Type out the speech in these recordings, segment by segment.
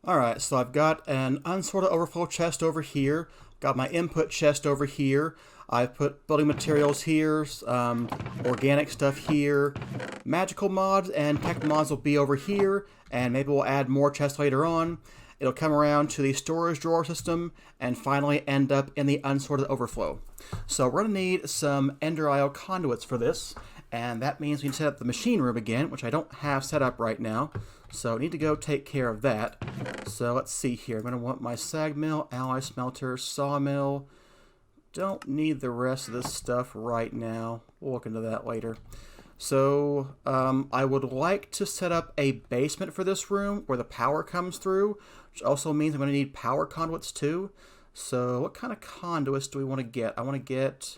Alright, so I've got an unsorted overflow chest over here, got my input chest over here, I've put building materials here, organic stuff here, magical mods and tech mods will be over here, and maybe we'll add more chests later on. It'll come around to the storage drawer system and finally end up in the unsorted overflow. So we're going to need some Ender IO conduits for this, and that means we need to set up the machine room again, which I don't have set up right now. So I need to go take care of that. So let's see here. I'm going to want my sag mill, alloy smelter, sawmill. Don't need the rest of this stuff right now. We'll look into that later. So I would like to set up a basement for this room where the power comes through, which also means I'm going to need power conduits too. So what kind of conduits do we want to get? I want to get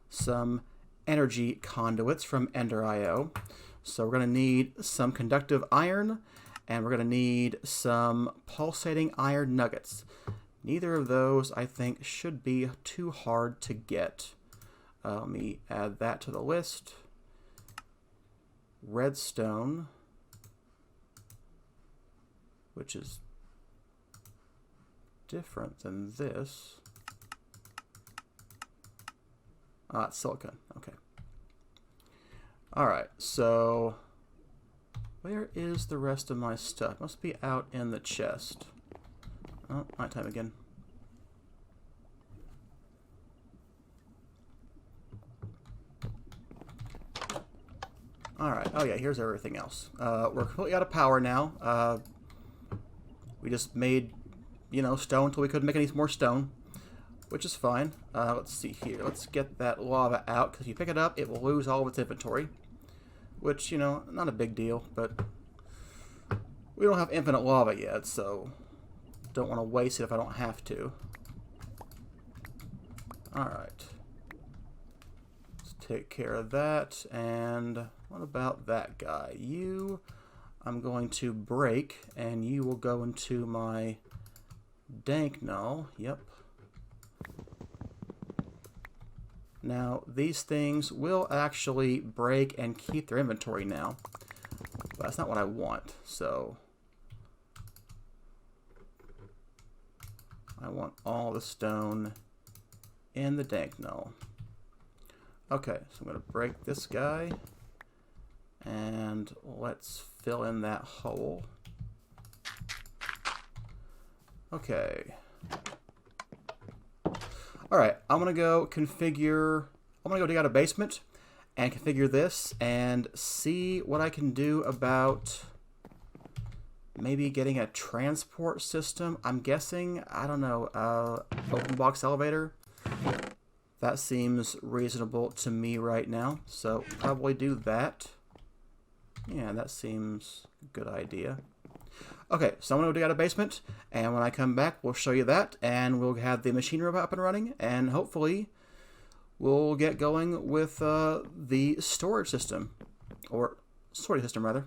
some energy conduits from Ender IO. So we're going to need some conductive iron, and we're going to need some pulsating iron nuggets. Neither of those, I think, should be too hard to get. Let me add that to the list. Redstone, which is different than this. It's silicon. Okay. Alright, so where is the rest of my stuff? Must be out in the chest. Oh, nighttime again. Alright, oh yeah, here's everything else. We're completely out of power now. We just made, stone until we couldn't make any more stone, which is fine. Let's see here. Let's get that lava out, because if you pick it up, it will lose all of its inventory. Which, not a big deal, but we don't have infinite lava yet, so don't want to waste it if I don't have to. Alright. Let's take care of that, and what about that guy? You, I'm going to break, and you will go into my dank null. Yep. Now, these things will actually break and keep their inventory now, but that's not what I want, so I want all the stone in the dank null. Okay, so I'm going to break this guy, and let's fill in that hole. Okay. Alright, I'm going to go dig out a basement and configure this and see what I can do about maybe getting a transport system. I'm guessing, I don't know, open box elevator. That seems reasonable to me right now, so probably do that. Yeah, that seems a good idea. Okay, so I'm going to dig out a basement, and when I come back, we'll show you that, and we'll have the machine room up and running, and hopefully we'll get going with the storage system, or sorting system, rather.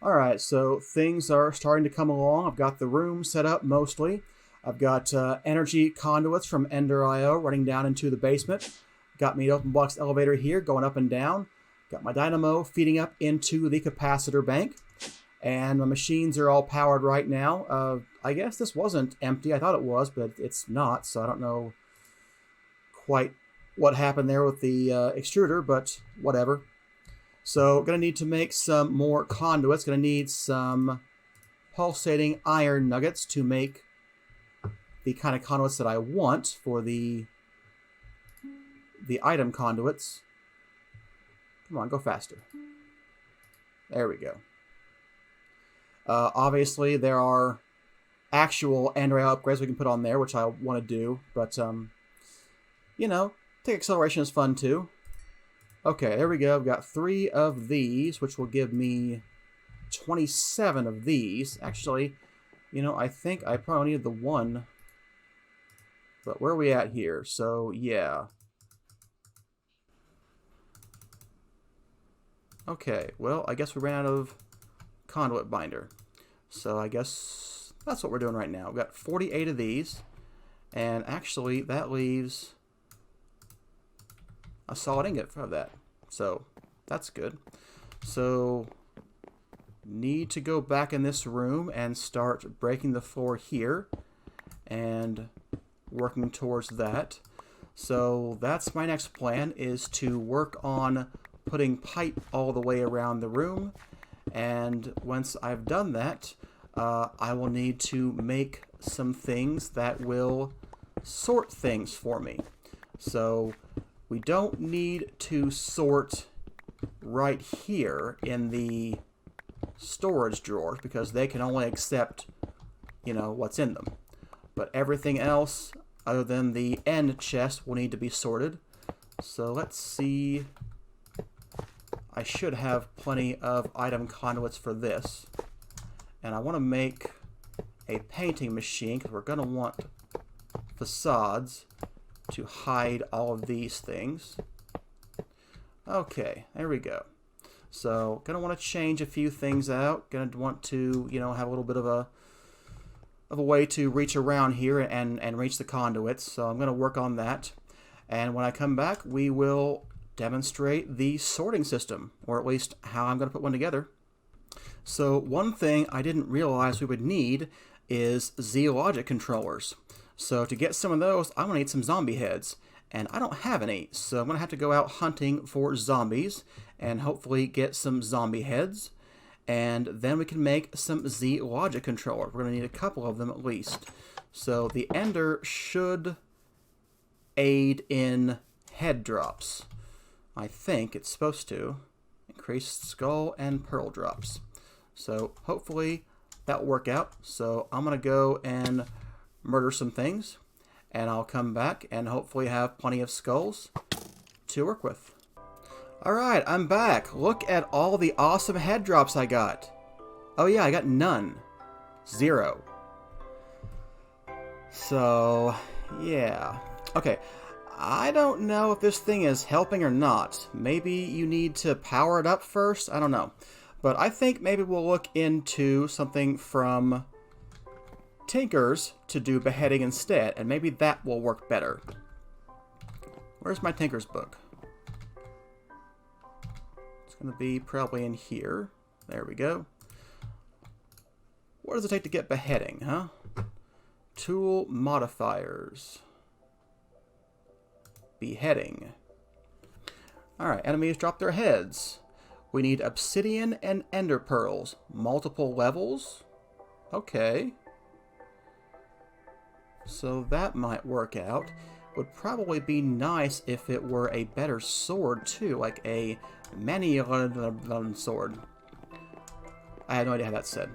Alright, so things are starting to come along. I've got the room set up mostly. I've got energy conduits from Ender IO running down into the basement. Got me an open box elevator here going up and down. Got my dynamo feeding up into the capacitor bank. And my machines are all powered right now. I guess this wasn't empty. I thought it was, but it's not, so I don't know quite what happened there with the extruder, but whatever. So going to need to make some more conduits. Going to need some pulsating iron nuggets to make the kind of conduits that I want for the item conduits. Come on, go faster. There we go. Obviously, there are actual Ender IO upgrades we can put on there, which I want to do, but, take acceleration is fun too. Okay, there we go. I've got 3 of these, which will give me 27 of these. Actually, I think I probably needed the 1, but where are we at here? So, yeah. Okay, well, I guess we ran out of conduit binder. So I guess that's what we're doing right now. We've got 48 of these, and actually that leaves a solid ingot for that. So that's good. So need to go back in this room and start breaking the floor here and working towards that. So that's my next plan, is to work on putting pipe all the way around the room. And once I've done that, I will need to make some things that will sort things for me. So we don't need to sort right here in the storage drawers because they can only accept, you know, what's in them. But everything else other than the end chest will need to be sorted. So let's see. I should have plenty of item conduits for this. And I want to make a painting machine because we're going to want facades to hide all of these things. Okay, there we go. So, gonna want to change a few things out. Gonna want to, you know, have a little bit of a way to reach around here and reach the conduits. So I'm gonna work on that. And when I come back, we will demonstrate the sorting system, or at least how I'm gonna put one together. So one thing I didn't realize we would need is Z logic controllers. So to get some of those, I'm gonna need some zombie heads. And I don't have any, so I'm going to have to go out hunting for zombies and hopefully get some zombie heads. And then we can make some Z logic controllers. We're going to need a couple of them at least. So the Ender should aid in head drops. I think it's supposed to increase skull and pearl drops. So hopefully that will work out. So I'm going to go and murder some things. And I'll come back and hopefully have plenty of skulls to work with. Alright, I'm back. Look at all the awesome head drops I got. Oh yeah, I got none. 0. So, yeah. Okay, I don't know if this thing is helping or not. Maybe you need to power it up first? I don't know. But I think maybe we'll look into something from Tinkers to do beheading instead, and maybe that will work better. Where's my Tinkers book? It's going to be probably in here. There we go. What does it take to get beheading, huh? Tool modifiers. Beheading. Alright, enemies drop their heads. We need obsidian and ender pearls. Multiple levels. Okay. So that might work out. Would probably be nice if it were a better sword too, like a Manilan sword. I had no idea how that's said.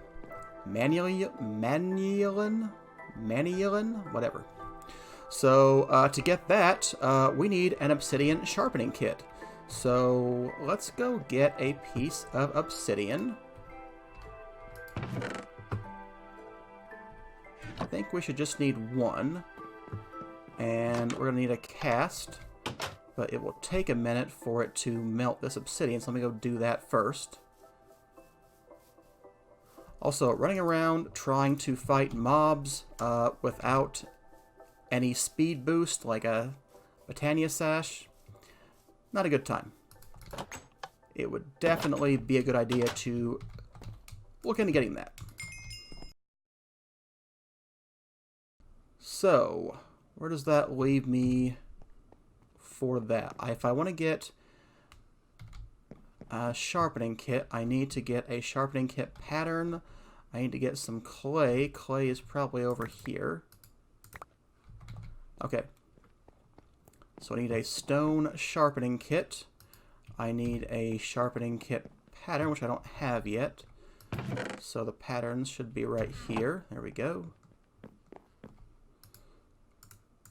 Manilan? Whatever. So to get that, we need an obsidian sharpening kit. So let's go get a piece of obsidian. I think we should just need one, and we're going to need a cast, but it will take a minute for it to melt this obsidian, so let me go do that first. Also, running around trying to fight mobs without any speed boost, like a Britannia Sash, not a good time. It would definitely be a good idea to look into getting that. So, where does that leave me for that? If I want to get a sharpening kit, I need to get a sharpening kit pattern. I need to get some clay. Clay is probably over here. Okay. So I need a stone sharpening kit. I need a sharpening kit pattern, which I don't have yet. So the patterns should be right here. There we go.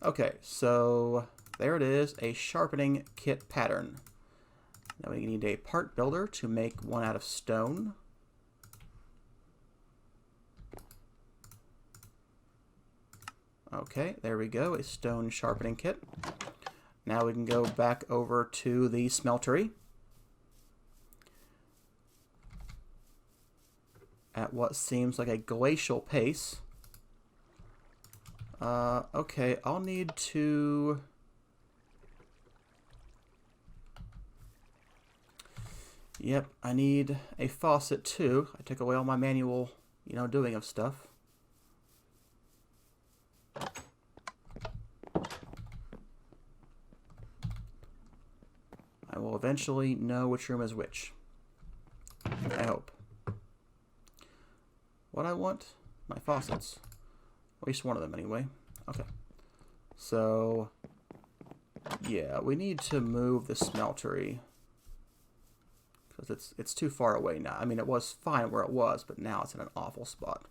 Okay, so there it is, a sharpening kit pattern. Now we need a part builder to make one out of stone. Okay, there we go, a stone sharpening kit. Now we can go back over to the smeltery at what seems like a glacial pace. Okay, I'll need to... Yep, I need a faucet too. I took away all my manual, doing of stuff. I will eventually know which room is which. I hope. What I want? My faucets. At least one of them anyway. Okay. So, yeah, we need to move the smeltery. Because it's too far away now. I mean, it was fine where it was, but now it's in an awful spot.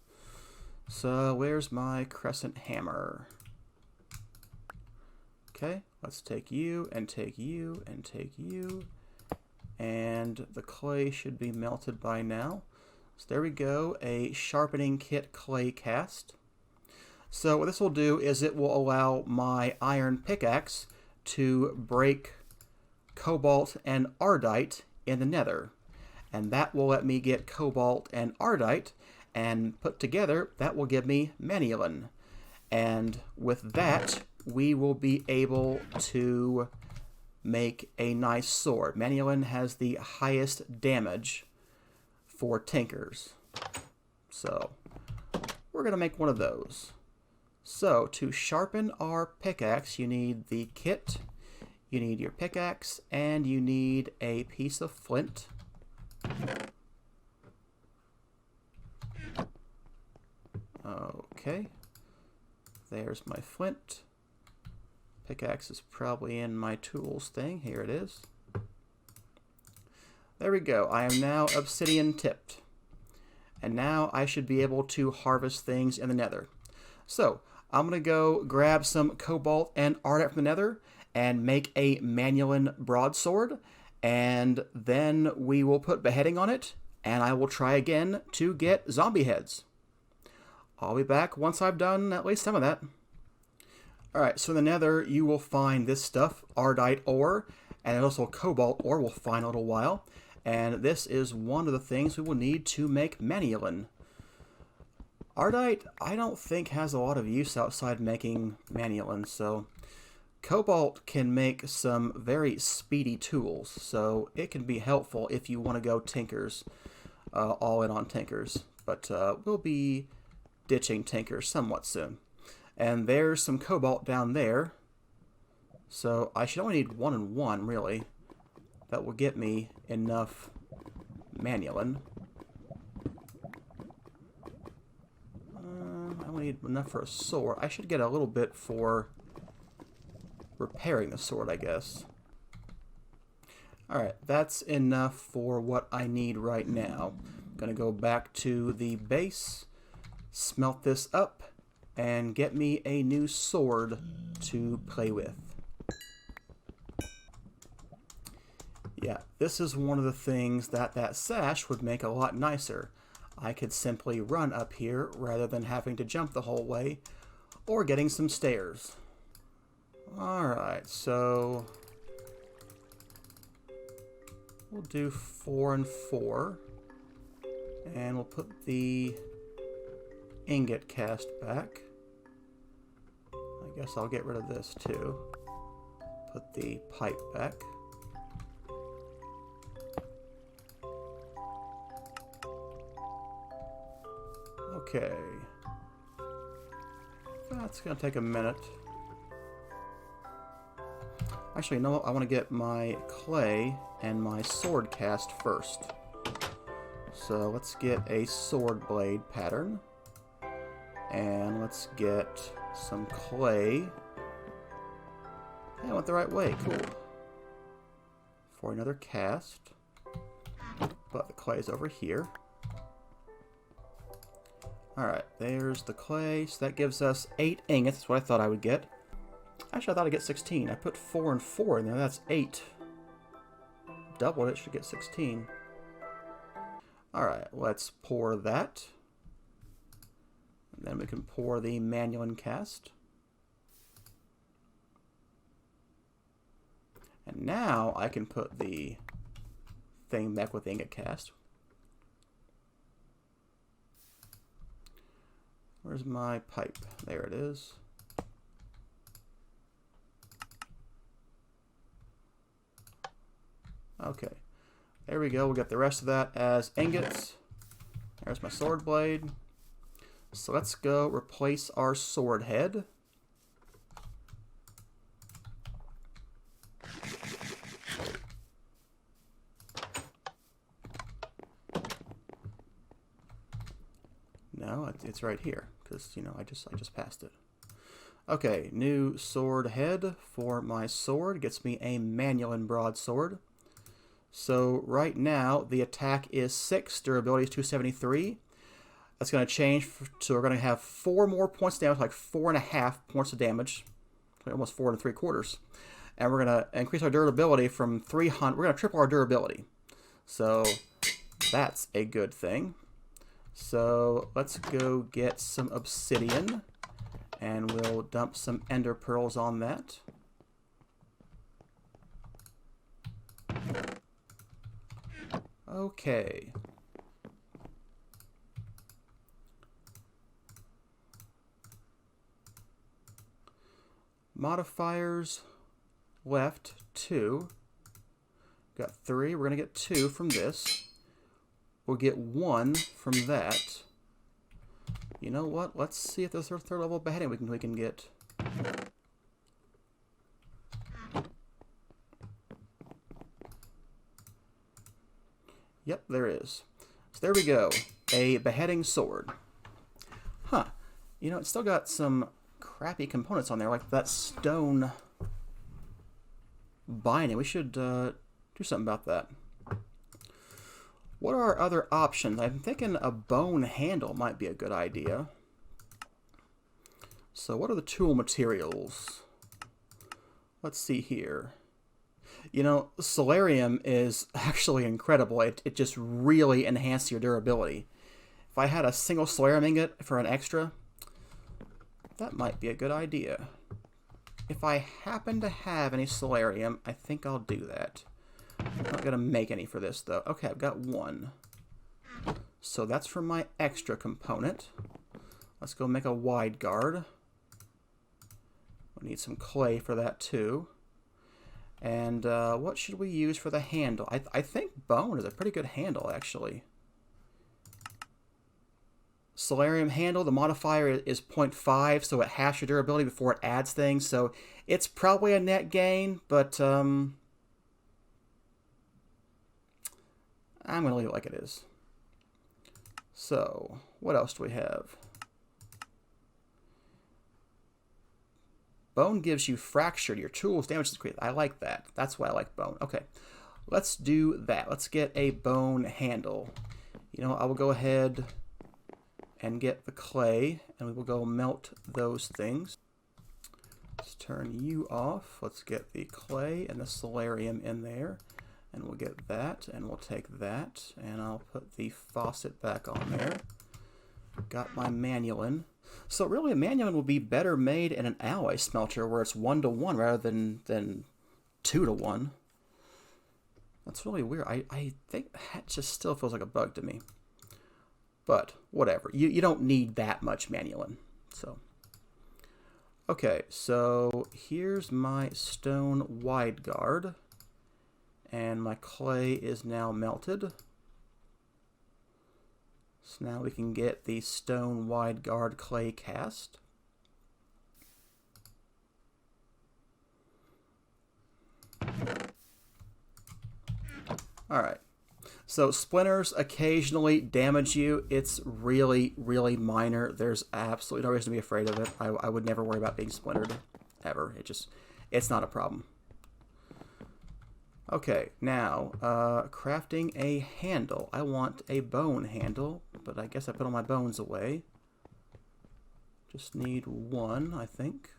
So, where's my crescent hammer? Okay, let's take you, and take you, and take you. And the clay should be melted by now. So there we go, a sharpening kit clay cast. So what this will do is it will allow my iron pickaxe to break cobalt and ardite in the nether. And that will let me get cobalt and ardite, and put together, that will give me manulin. And with that, we will be able to make a nice sword. Manulin has the highest damage for tinkers. So, we're going to make one of those. So, to sharpen our pickaxe, you need the kit, you need your pickaxe, and you need a piece of flint. Okay. There's my flint. Pickaxe is probably in my tools thing. Here it is. There we go. I am now obsidian tipped. And now I should be able to harvest things in the nether. So, I'm going to go grab some cobalt and ardite from the nether and make a manulin broadsword. And then we will put beheading on it. And I will try again to get zombie heads. I'll be back once I've done at least some of that. Alright, so in the nether you will find this stuff, ardite ore, and also cobalt ore we'll find in a little while. And this is one of the things we will need to make manulin. Ardite, I don't think has a lot of use outside making manulin, so cobalt can make some very speedy tools, so it can be helpful if you want to go tinkers, all in on tinkers. But we'll be ditching tinkers somewhat soon. And there's some cobalt down there. So I should only need 1 and 1, really. That will get me enough manulin. I only need enough for a sword. I should get a little bit for repairing the sword, I guess. Alright, that's enough for what I need right now. I'm going to go back to the base, smelt this up, and get me a new sword to play with. Yeah, this is one of the things that sash would make a lot nicer. I could simply run up here rather than having to jump the whole way or getting some stairs. Alright, so we'll do 4 and 4. And we'll put the ingot cast back. I guess I'll get rid of this too. Put the pipe back. Okay. That's gonna take a minute. Actually, you know what? I want to get my clay and my sword cast first. So let's get a sword blade pattern. And let's get some clay. Hey, I went the right way. Cool. For another cast. But the clay is over here. Alright, there's the clay. So that gives us 8 ingots. That's what I thought I would get. Actually, I thought I'd get 16. I put 4 and 4 in there. That's 8. Doubled it, should get 16. Alright, let's pour that. And then we can pour the manulin cast. And now I can put the thing back with the ingot cast. Where's my pipe? There it is. Okay. There we go. We'll get the rest of that as ingots. There's my sword blade. So let's go replace our sword head. No, it's right here because, you know, I just passed it. Okay, new sword head for my sword gets me a Manual broadsword. So right now the attack is 6, durability is 273. That's going to change, so we're going to have 4 more points of damage, like 4.5 points of damage, almost 4 3/4. And we're going to increase our durability from 300. We're going to triple our durability. So that's a good thing. So let's go get some obsidian, and we'll dump some ender pearls on that. Okay. Modifiers left 2. Got 3. We're going to get 2 from this. We'll get 1 from that. You know what? Let's see if there's a 3rd level beheading we can get. Yep, there is. So there we go. A beheading sword. Huh. You know, it's still got some crappy components on there, like that stone binding. We should do something about that. What are our other options? I'm thinking a bone handle might be a good idea. So what are the tool materials? Let's see here. You know, Solarium is actually incredible. It just really enhances your durability. If I had a single Solarium ingot for an extra, that might be a good idea. If I happen to have any Solarium, I think I'll do that. I'm not going to make any for this, though. Okay, I've got 1. So that's for my extra component. Let's go make a wide guard. We need some clay for that, too. And what should we use for the handle? I think bone is a pretty good handle, actually. Solarium handle, the modifier is 0.5, so it halves your durability before it adds things. So it's probably a net gain, but I'm going to leave it like it is. So, what else do we have? Bone gives you fracture to your tools, damage increase. I like that. That's why I like bone. Okay, let's do that. Let's get a bone handle. You know, I will go ahead and get the clay, and we will go melt those things. Let's turn you off. Let's get the clay and the Solarium in there. And we'll get that, and we'll take that, and I'll put the faucet back on there. Got my Manual. So really, a Manual will be better made in an alloy smelter where it's 1-to-1 rather than 2-to-1. That's really weird. I think that just still feels like a bug to me. But whatever. You don't need that much Manual. So okay, so here's my stone wide guard. And my clay is now melted. So now we can get the stone wide guard clay cast. Alright. So splinters occasionally damage you. It's really, really minor. There's absolutely no reason to be afraid of it. I would never worry about being splintered. Ever. It's not a problem. Okay, now, crafting a handle. I want a bone handle, but I guess I put all my bones away. Just need 1, I think.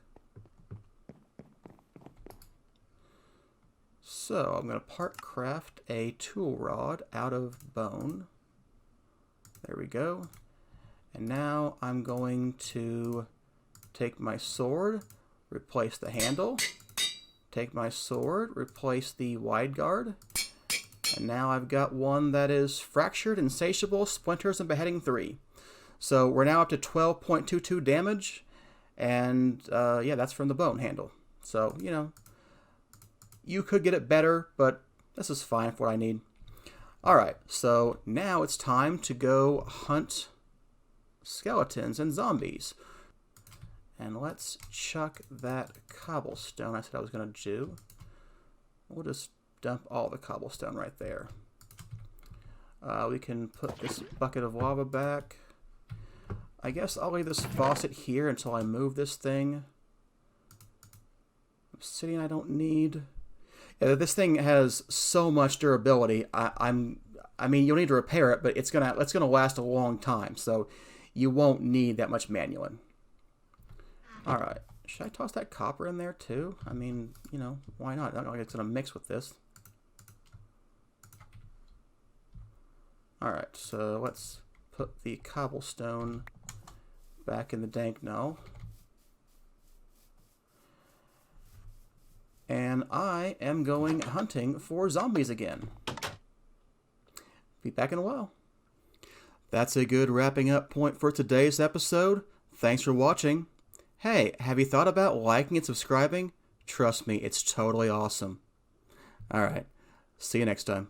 So, I'm going to part craft a tool rod out of bone. There we go. And now I'm going to take my sword, replace the handle. Take my sword, replace the wide guard, and now I've got one that is fractured, insatiable, splinters, and beheading 3. So we're now up to 12.22 damage, and yeah, that's from the bone handle. So, you know, you could get it better, but this is fine for what I need. Alright, so now it's time to go hunt skeletons and zombies. And let's chuck that cobblestone I said I was going to do. We'll just dump all the cobblestone right there. We can put this bucket of lava back. I guess I'll leave this faucet here until I move this thing. Obsidian I don't need. Yeah, this thing has so much durability. I mean, you'll need to repair it, but it's gonna last a long time, so you won't need that much manual. All right, should I toss that copper in there too? I mean, you know, why not? I don't think it's gonna mix with this. All right, so let's put the cobblestone back in the dank now. And I am going hunting for zombies again. Be back in a while. That's a good wrapping up point for today's episode. Thanks for watching. Hey, have you thought about liking and subscribing? Trust me, it's totally awesome. Alright, see you next time.